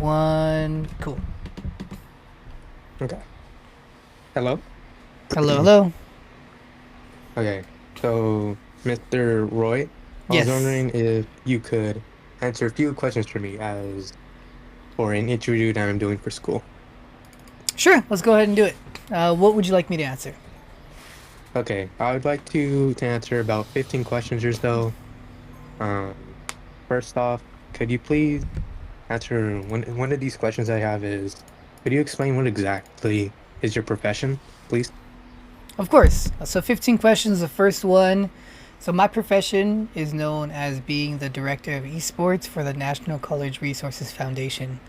one. Cool. Okay. Hello? Hello, hello. Okay. So, Mr. Roy, I was Yes. wondering if you could answer a few questions for me as for an interview that I'm doing for school. Sure, let's go ahead and do it. What would you like me to answer? Okay. I would like to answer about 15 questions or so. Um, First off, could you please answer one of these questions I have is, could you explain what exactly is your profession, please? Of course. So, 15 questions. The first one. So, my profession is known as being the director of esports for the National College Resources Foundation.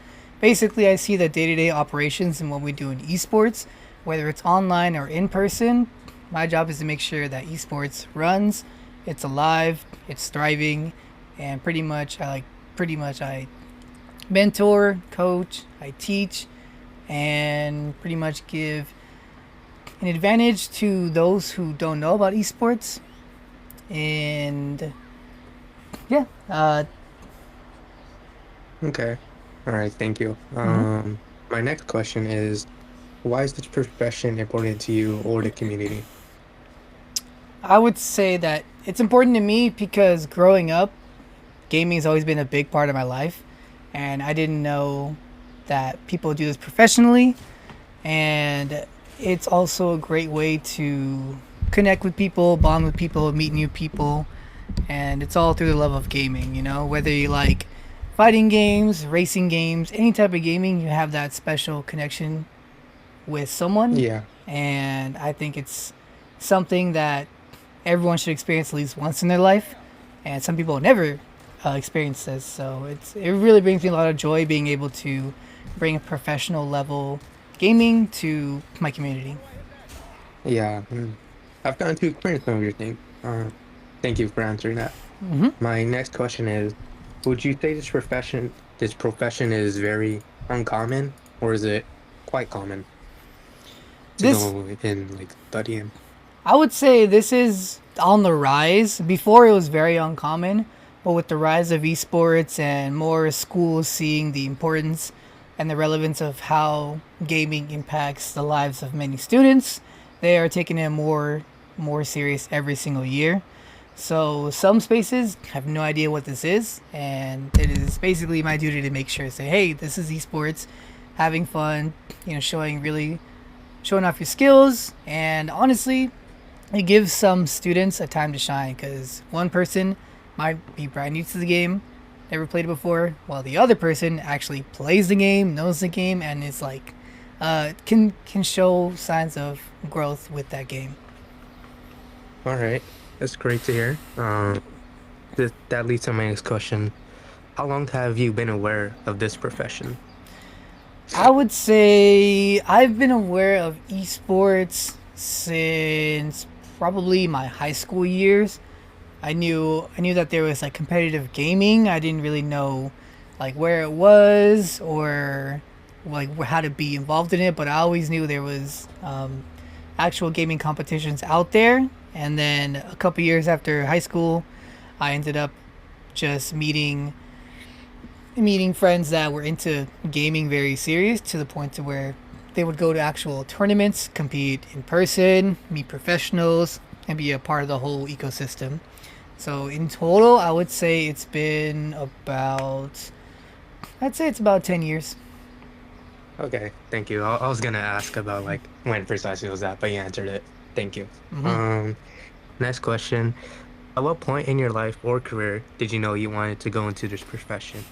Basically, I see the day to day operations and what we do in esports, whether it's online or in person. My job is to make sure that esports runs, it's alive, it's thriving, and pretty much I mentor, coach, I teach, and pretty much give an advantage to those who don't know about esports. And yeah, Okay. All right. Thank you. mhm. My next question is, why is this profession important to you or the community? I would say that it's important to me because growing up, gaming has always been a big part of my life, and I didn't know that people do this professionally, and it's also a great way to connect with people, bond with people, meet new people, and it's all through the love of gaming. Whether you like fighting games, racing games, any type of gaming, you have that special connection with someone, Yeah. and I think it's something that everyone should experience at least once in their life, and some people never experience this. So it really brings me a lot of joy being able to bring a professional level gaming to my community. Yeah. I've gotten to experience some of your things. Thank you for answering that. Hmm. My next question is, would you say this profession is very uncommon, or is it quite common to This go in like studying? I would say this is on the rise. Before it was very uncommon, but with the rise of esports and more schools seeing the importance and the relevance of how gaming impacts the lives of many students, they are taking it more serious every single year. So some spaces have no idea what this is, and it is basically my duty to make sure to say, hey, this is esports, having fun, showing off your skills, and honestly, it gives some students a time to shine because one person might be brand new to the game, never played it before, while the other person actually plays the game, knows the game, and is like, can show signs of growth with that game. All right. That's great to hear. That leads to my next question. How long have you been aware of this profession? I would say I've been aware of esports since probably my high school years. I knew that there was like competitive gaming. I didn't really know like where it was or like how to be involved in it, but I always knew there was actual gaming competitions out there. And then a couple years after high school, I ended up just meeting friends that were into gaming very serious to the point to where they would go to actual tournaments, compete in person, meet professionals, and be a part of the whole ecosystem. So in total, I'd say it's about 10 years. Okay, thank you. I was gonna ask about like when precisely was that, but you answered it. Thank you. Hmm. Um, Next question. At what point in your life or career did you know you wanted to go into this profession?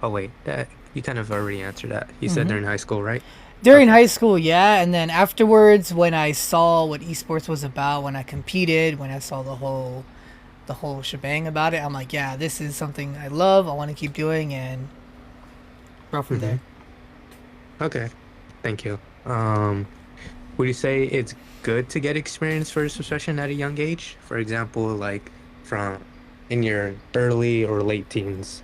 Oh wait, that you kind of already answered that. You said Hmm. during high school, right? During Okay. high school, yeah, and then afterwards, when I saw what esports was about, when I competed, when I saw the whole shebang about it, I'm like, yeah, this is something I love. I want to keep doing and grow from Mm-hmm. there. Okay. Thank you. Would you say it's good to get experience for this profession at a young age? For example, like from in your early or late teens.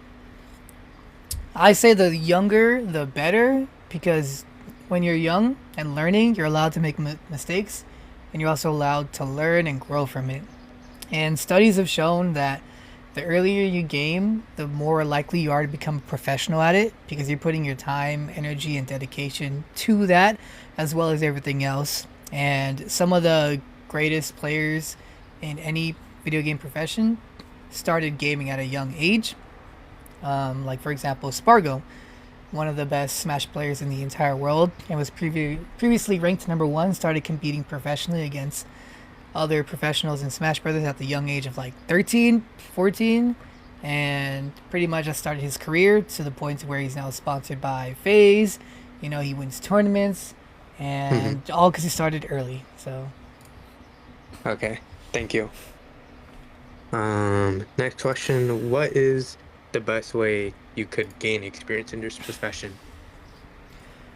I say the younger, the better, because when you're young and learning, you're allowed to make mistakes, and you're also allowed to learn and grow from it. And studies have shown that the earlier you game, the more likely you are to become a professional at it because you're putting your time, energy, and dedication to that as well as everything else. And some of the greatest players in any video game profession started gaming at a young age. Like, for example, Spargo, one of the best Smash players in the entire world, and was previously ranked number one, started competing professionally against other professionals in Smash Brothers at the young age of like 13, 14, and pretty much just started his career to the point where he's now sponsored by FaZe. You know, he wins tournaments, Hmm. and all because he started early. So, Okay, thank you. Next question. What is the best way you could gain experience in this profession?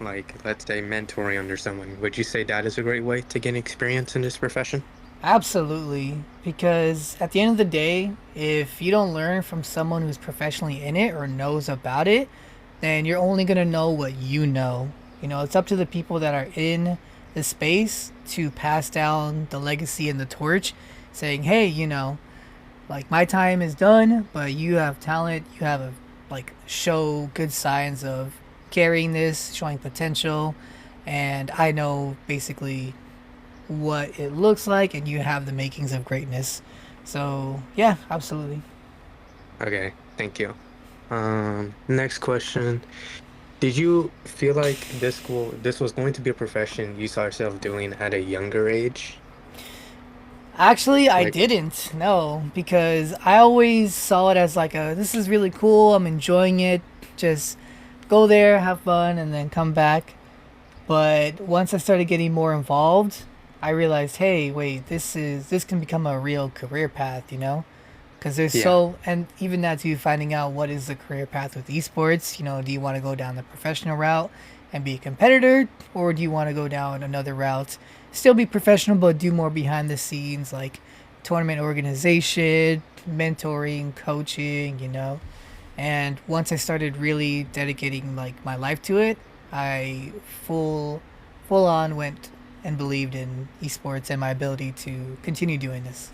Like, let's say mentoring under someone. Would you say that is a great way to gain experience in this profession? absolutely. Because at the end of the day, if you don't learn from someone who's professionally in it or knows about it, then you're only going to know what you know. You know, it's up to the people that are in the space to pass down the legacy and the torch, saying, hey, you know, like my time is done, but you have talent, you have a like show good signs of carrying this, showing potential, and I know basically what it looks like and you have the makings of greatness. So, yeah, absolutely. Okay, thank you. Next question. Did you feel like this was going to be a profession you saw yourself doing at a younger age? Actually, I Like, didn't. No, because I always saw it as like a this is really cool. I'm enjoying it. Just go there, have fun, and then come back. But once I started getting more involved, I realized, hey, wait, this can become a real career path, you know? Because there's yeah. so, and even that too, finding out what is the career path with esports. You know, do you want to go down the professional route and be a competitor, or do you want to go down another route, still be professional but do more behind the scenes, like tournament organization, mentoring, coaching, you know? And once I started really dedicating like my life to it, I full on went and believed in esports and my ability to continue doing this.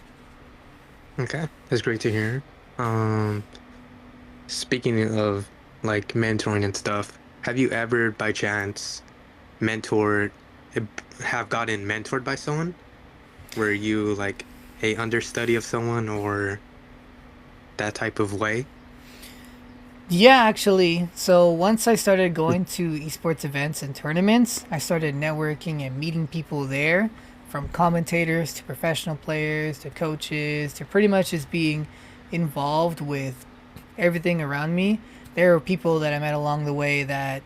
Okay, that's great to hear. Um, Speaking of like mentoring and stuff, have you ever by chance mentored, eh, have gotten mentored by someone? Were you like a understudy of someone or that type of way? Yeah, actually. So once I started going to esports events and tournaments, I started networking and meeting people there, from commentators to professional players to coaches to pretty much just being involved with everything around me. There were people that I met along the way that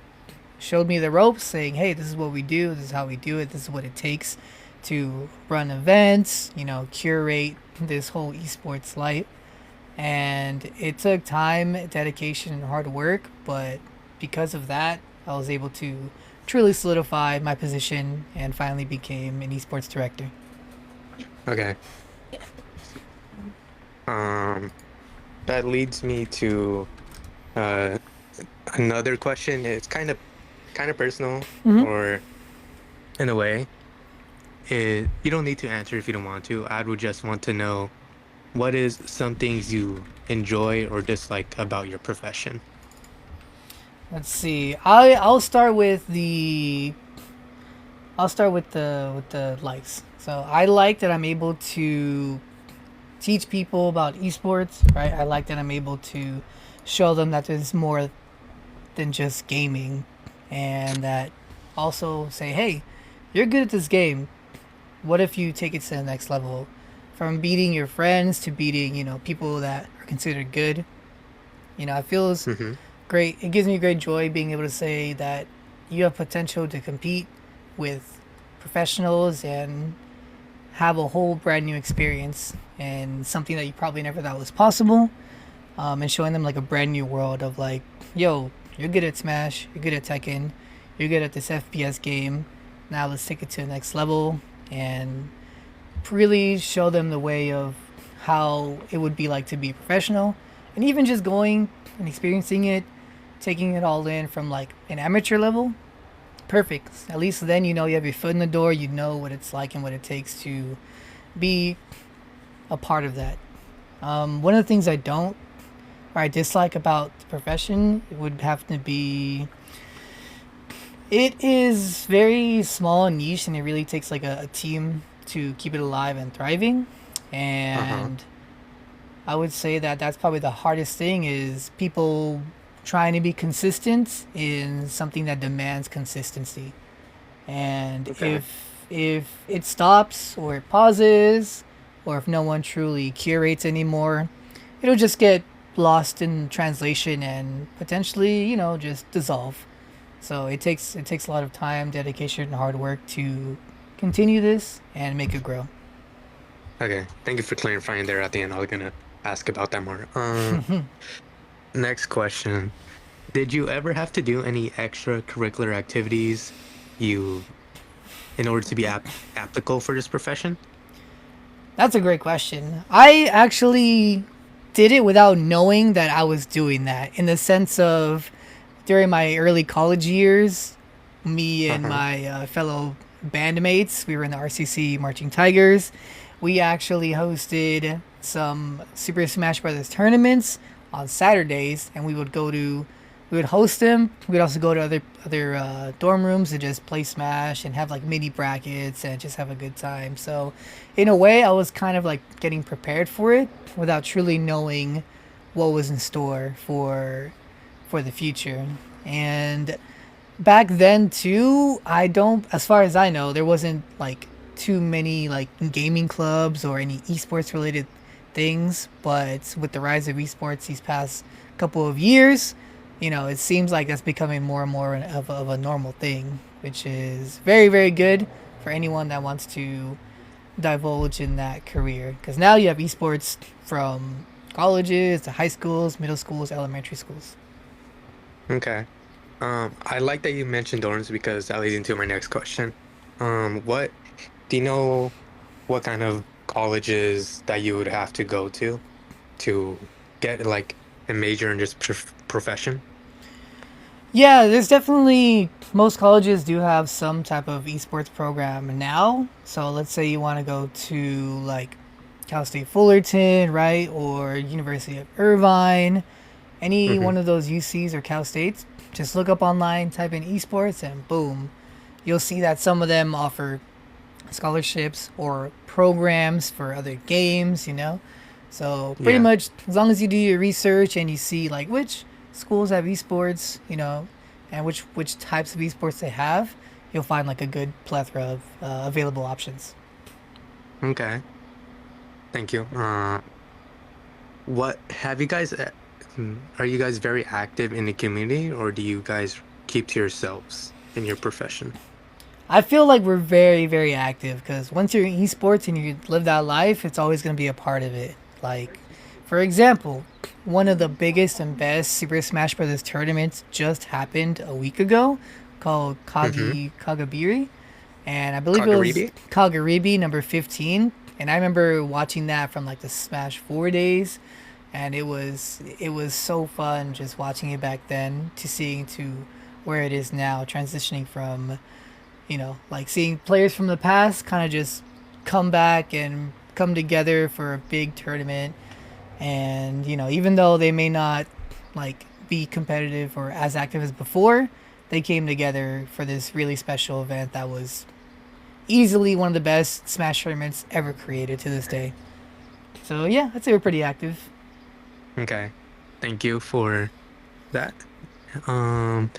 showed me the ropes, saying, "Hey, this is what we do. This is how we do it. This is what it takes to run events. You know, curate this whole esports life." And it took time, dedication, and hard work, but because of that, I was able to truly solidify my position and finally became an esports director. Okay. Um, that leads me to uh another question. It's kind of personal Mm-hmm. or in a way. You don't need to answer if you don't want to. I would just want to know what is some things you enjoy or dislike about your profession? Let's see. I'll start with the likes. So I like that I'm able to teach people about esports. Right. I like that I'm able to show them that there's more than just gaming, and that also say, hey, you're good at this game. What if you take it to the next level? From beating your friends to beating, you know, people that are considered good. You know, it feels Mm-hmm. great. It gives me great joy being able to say that you have potential to compete with professionals and have a whole brand new experience and something that you probably never thought was possible. And showing them like a brand new world of like, yo, you're good at Smash, you're good at Tekken, you're good at this FPS game. Now let's take it to the next level and really show them the way of how it would be like to be a professional, and even just going and experiencing it, taking it all in from like an amateur level. Perfect. At least then you know you have your foot in the door. You know what it's like and what it takes to be a part of that. One of the things I don't or I dislike about the profession would have to be it is very small and niche, and it really takes like a team to keep it alive and thriving. Uh-huh. And I would say that that's probably the hardest thing is people trying to be consistent in something that demands consistency. And Okay. if it stops or it pauses or if no one truly curates anymore, it'll just get lost in translation and potentially, just dissolve. So it takes a lot of time, dedication, and hard work to continue this and make it grow. Okay. Thank you for clarifying there at the end. I was gonna ask about that more. Next question. Did you ever have to do any extracurricular activities you in order to be applicable for this profession? That's a great question. I actually did it without knowing that I was doing that, in the sense of during my early college years, me and Uh-huh. my fellow bandmates, we were in the RCC Marching Tigers. We actually hosted some Super Smash Brothers tournaments on Saturdays, and we would host them. We'd also go to other dorm rooms to just play Smash and have like mini brackets and just have a good time. So, in a way, I was kind of like getting prepared for it without truly knowing what was in store for the future. And back then too, I don't, as far as I know, there wasn't like too many like gaming clubs or any esports related things. But with the rise of esports these past couple of years, it seems like that's becoming more and more of a normal thing, which is very, very good for anyone that wants to divulge in that career. Because now you have esports from colleges to high schools, middle schools, elementary schools. Okay. I like that you mentioned dorms because that leads into my next question. What do you know what kind of colleges that you would have to go to get like a major in this profession? Yeah, there's definitely most colleges do have some type of esports program now. So let's say you want to go to like Cal State Fullerton, right, or University of Irvine, any Mm-hmm. one of those UCs or Cal States. Just look up online, type in esports, and boom, you'll see that some of them offer scholarships or programs for other games. So pretty Yeah. much, as long as you do your research and you see like which schools have esports, and which types of esports they have, you'll find like a good plethora of available options. Okay. Thank you. What have you guys, are you guys very active in the community or do you guys keep to yourselves in your profession? I feel like we're very, very active because once you're in esports and you live that life, it's always going to be a part of it. Like, for example, one of the biggest and best Super Smash Bros. Tournaments just happened a week ago called Mm-hmm. Kagabiri. And I believe it was Kagaribi? Kagaribi number 15. And I remember watching that from like the Smash 4 days. And it was so fun just watching it back then to seeing to where it is now, transitioning from like seeing players from the past kind of just come back and come together for a big tournament. And, even though they may not like be competitive or as active as before, they came together for this really special event that was easily one of the best Smash tournaments ever created to this day. So, yeah, I'd say we're pretty active. Okay. Thank you for that. Um,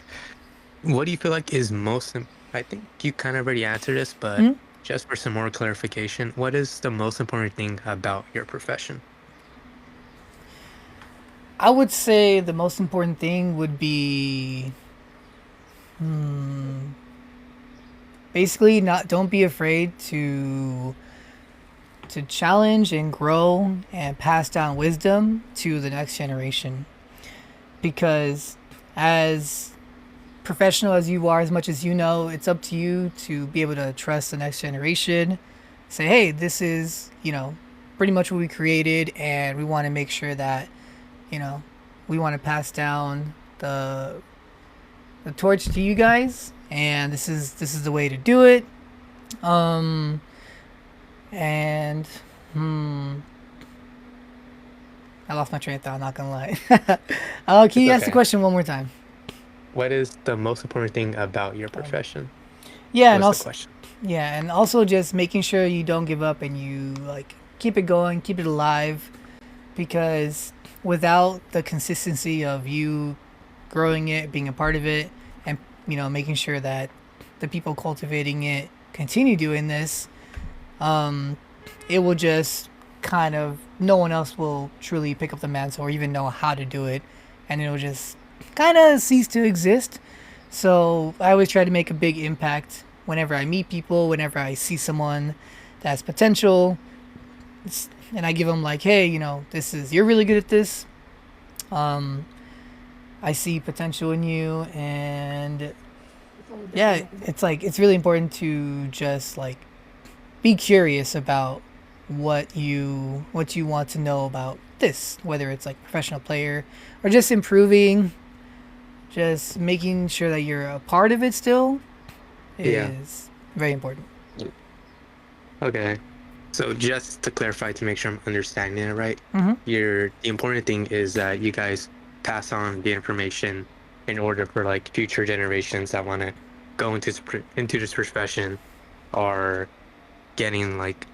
what do you feel like is I think you kind of already answered this, but Hmm? just for some more clarification, what is the most important thing about your profession? I would say the most important thing would be basically not don't be afraid to challenge and grow and pass down wisdom to the next generation. Because as professional as you are, as much as you know, it's up to you to be able to trust the next generation. Say, hey, this is, pretty much what we created, and we want to make sure that, you know, we want to pass down the torch to you guys, and this is the way to do it. Um, and hmm, I lost my train of thought. I'm not gonna lie. Can It's you ask the okay. question one more time? What is the most important thing about your profession? Yeah, and Was the also question. yeah, and also just making sure you don't give up and you like keep it going, keep it alive, because without the consistency of you growing it, being a part of it, and making sure that the people cultivating it continue doing this, um, it will just kind of no one else will truly pick up the mantle or even know how to do it, and it'll just kind of cease to exist. So I always try to make a big impact whenever I meet people, whenever I see someone that has potential, and I give them like, hey, this is you're really good at this. Um, I see potential in you, and yeah, it's like it's really important to just like be curious about what you want to know about this, whether it's like professional player or just improving, just making sure that you're a part of it still Yeah. is very important. Okay. So just to clarify, to make sure I'm understanding it right, Mm-hmm. the important thing is that you guys pass on the information in order for like future generations that want to go into this profession are getting like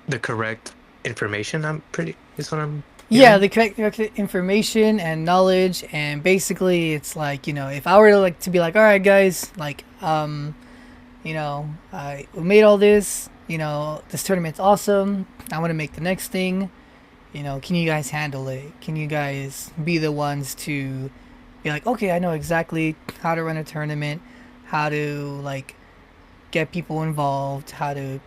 the correct information. I'm pretty is what I'm Yeah, hearing. the correct information and knowledge, and basically, it's like if I were to like to be like, all right, guys, like, I made all this. This tournament's awesome. I want to make the next thing. Can you guys handle it? Can you guys be the ones to be like, okay, I know exactly how to run a tournament, how to like get people involved, how to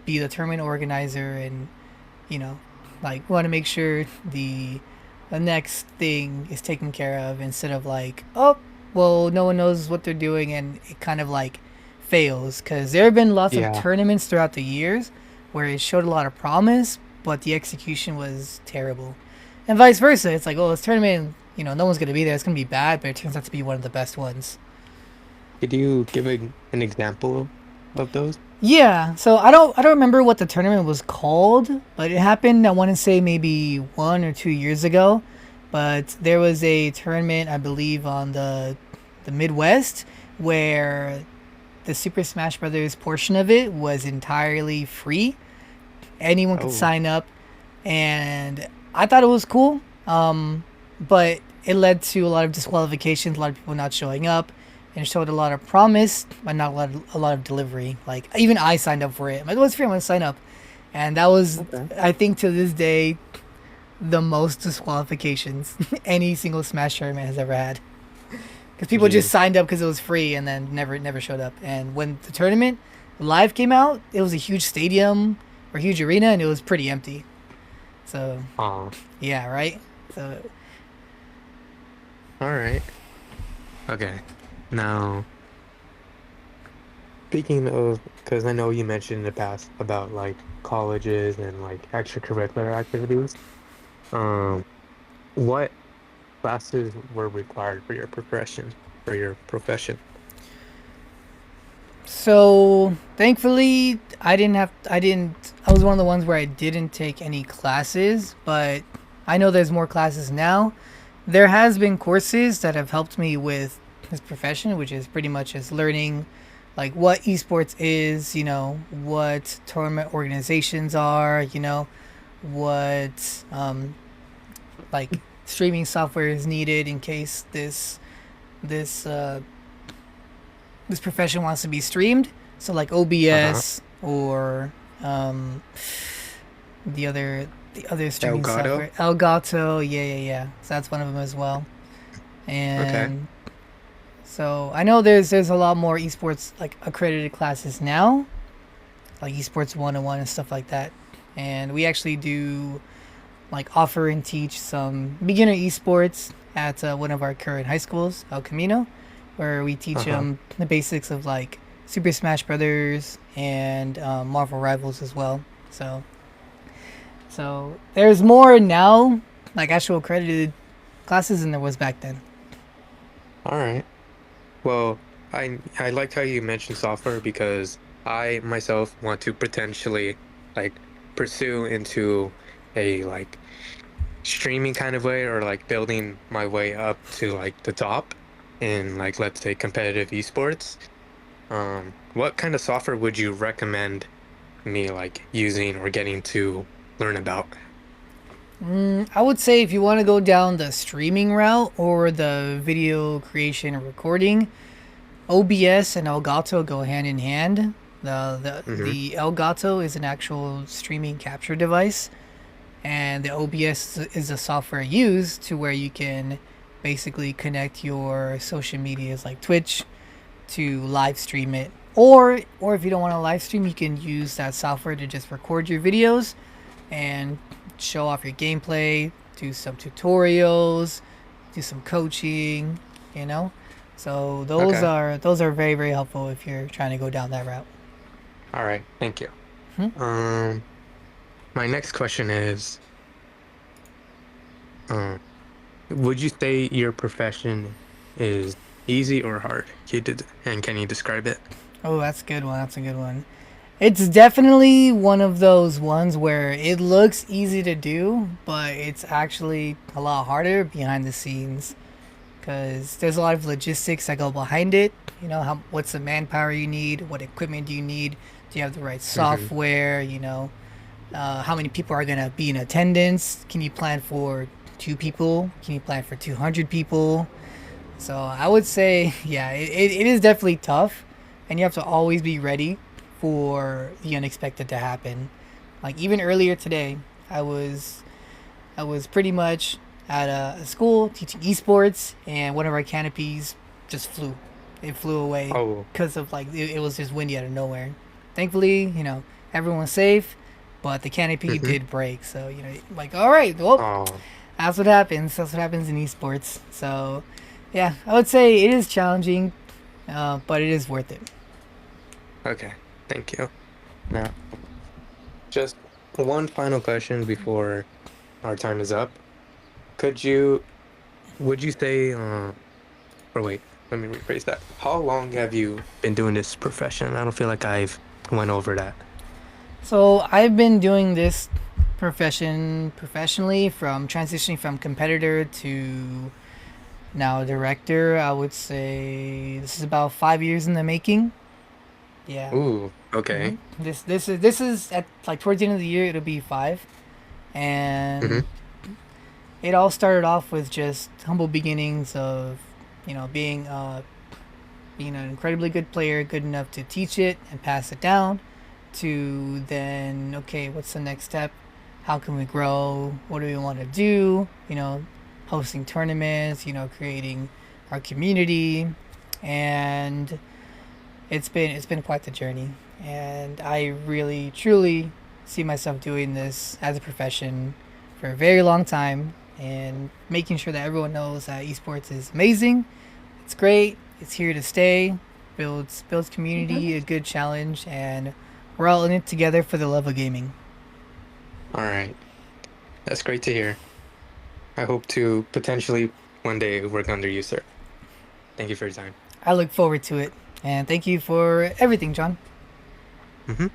be the tournament organizer, and you know, like we want to make sure the next thing is taken care of instead of like, oh, well, no one knows what they're doing and it kind of like fails because there have been lots of Yeah. tournaments throughout the years where it showed a lot of promise, but the execution was terrible, and vice versa. It's like, oh, this tournament, no one's gonna be there. It's gonna be bad, but it turns out to be one of the best ones. Could you give an example of those? Yeah, so I don't remember what the tournament was called, but it happened I want to say maybe 1 or 2 years ago. But there was a tournament I believe on the Midwest where the Super Smash Brothers portion of it was entirely free. Anyone could Oh, sign up, and I thought it was cool. But it led to a lot of disqualifications, a lot of people not showing up, and showed a lot of promise, but not a lot of delivery. Like even I signed up for it. I'm like, oh, it's free. I'm gonna sign up, and that was, okay. I think, to this day, the most disqualifications any single Smash tournament has ever had. Because people just Jeez. signed up because it was free and then never showed up. And when the tournament live came out, it was a huge stadium or huge arena, and it was pretty empty. So Oh, yeah, right. So all right. Okay. Now, speaking of, because I know you mentioned in the past about like colleges and like extracurricular activities. Um, what classes were required for your profession? So thankfully, I was one of the ones where I didn't take any classes, but I know there's more classes now. There has been courses that have helped me with this profession, which is pretty much just learning like what esports is, what tournament organizations are, what like streaming software is needed in case this this profession wants to be streamed. So like Uh-huh. OBS or um, the other streaming Elgato? software, Elgato. Yeah, yeah, yeah. So that's one of them as well. Okay. And so I know there's a lot more esports like accredited classes now, like esports 101 and stuff like that. And we actually do like offer and teach some beginner esports at one of our current high schools, El Camino, where we teach Uh-huh. them the basics of like Super Smash Brothers and Marvel Rivals as well. So there's more now, like actual accredited classes, than there was back then. All right. Well, I liked how you mentioned software because I myself want to potentially like pursue into a like streaming kind of way, or like building my way up to like the top in like, let's say, competitive esports, what kind of software would you recommend me like using or getting to learn about? I would say if you want to go down the streaming route or the video creation and recording, OBS and Elgato go hand in hand. Mm-hmm. The Elgato is an actual streaming capture device, and the OBS is a software used to where you can basically connect your social medias like Twitch to live stream it. Or if you don't want to live stream, you can use that software to just record your videos and show off your gameplay, do some tutorials, do some coaching, you know. So Okay. those are very very helpful if you're trying to go down that route. All right. Thank you. Hmm? Um, my next question is, um, would you say your profession is easy or hard? And can you describe it? Oh, that's a good one. That's a good one. It's definitely one of those ones where it looks easy to do, but it's actually a lot harder behind the scenes because there's a lot of logistics that go behind it. You know, what's the manpower you need? What equipment do you need? Do you have the right Mm-hmm. software? How many people are gonna be in attendance? Can you plan for 2 people? Can you plan for 200 people? So I would say, yeah, it is definitely tough, and you have to always be ready for the unexpected to happen. Like even earlier today, I was I was pretty much at a school teaching esports, and one of our canopies just flew. It flew away Oh. because of it was just windy out of nowhere. Thankfully, everyone's safe, but the canopy Mm-hmm. did break. So like all right, well, Oh. that's what happens. That's what happens in esports. So yeah, I would say it is challenging, but it is worth it. Okay. Thank you. Now, just one final question before our time is up. Could you, would you say, or wait, let me rephrase that. How long have you been doing this profession? I don't feel like I've went over that. So I've been doing this professionally from transitioning from competitor to now director. I would say this is about 5 years in the making. Yeah. Ooh, okay. This is at like towards the end of the year it'll be 5, Mm-hmm. and it all started off with just humble beginnings of being an incredibly good player, good enough to teach it and pass it down, to then, okay, what's the next step? How can we grow? What do we want to do? Hosting tournaments, creating our community, and it's been quite the journey. And I really truly see myself doing this as a profession for a very long time, and making sure that everyone knows that esports is amazing. It's great. It's here to stay. Builds community, a good challenge, and we're all in it together for the love of gaming. All right. That's great to hear. I hope to potentially one day work under you, sir. Thank you for your time. I look forward to it, and thank you for everything, John. Mm-hmm.